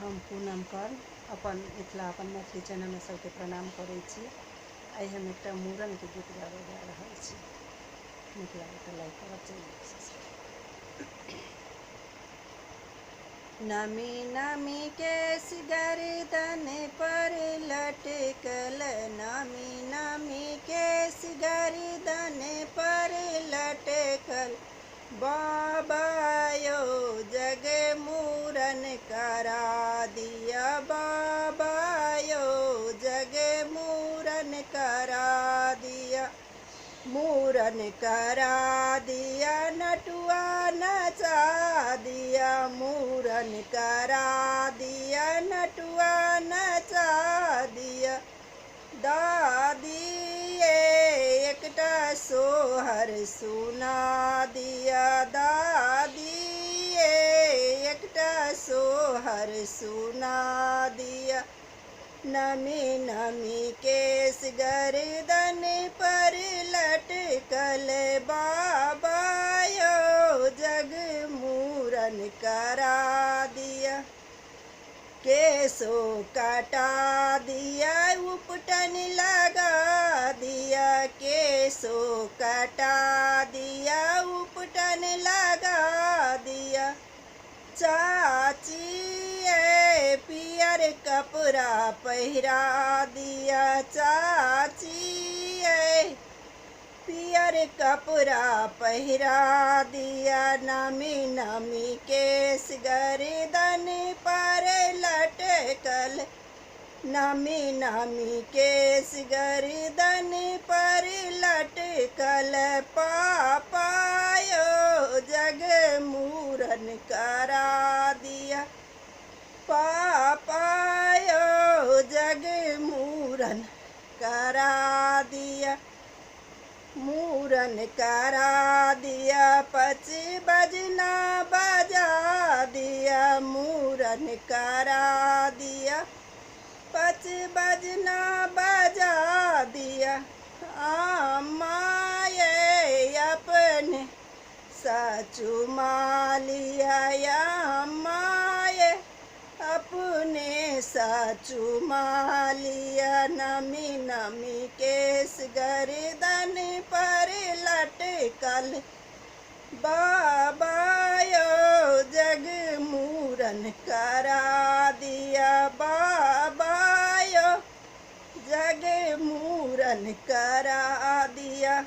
हम पूनम कर अपन मिथिला अपन मैथिली चैनल में सबके प्रणाम करै छी। आइ हम एक मूड़न के गीत गाबे जा रहल छी। नीक लागे तो लाइक करब, चैनल नमी नमी केस गर्दन पर लटकल, नमी नमी केस गर्दन पर लटकल, बाबा यो जग मूरन करा दिया, बाबा यो जग मूरन करा दिया, मूरन करा दिया, नटुआ नचा दिया, मूरन करा दिया, नटुआ नचा दिया, दादी एकटा सोहर सुना दिया, दादी एकटा सोहर सुना दिया, नमी नमी केस गर्दन पर लटकल, बाबा यो जग मूरन करा दिया, केसो कटा दिया, उपटन लगा दिया, केसो कटा दिया, उपटन लगा दिया, चाची पियर कपड़ा पहिरा दिया, चाची पियर कपड़ा पहिरा दिया, नमी नमी केस गर्दन पर लटकल, नमी नमी केस गर्दन पर लटकल, पापा यो जग मूरन करा दिया, पापा यो जग मूरन करा दिया, मूरन करा दिया, 5 बजना बजा दिया, मूरन करा दिया, 5 बजना बजा दिया, माये अपने साचू मालिया, या माये अपने साचू मालिया, नमी नमी केस गर्दन पर लटकल, बाबा यो जग मूरन करा दिया, बाबा यो जग मूरन करा दिया।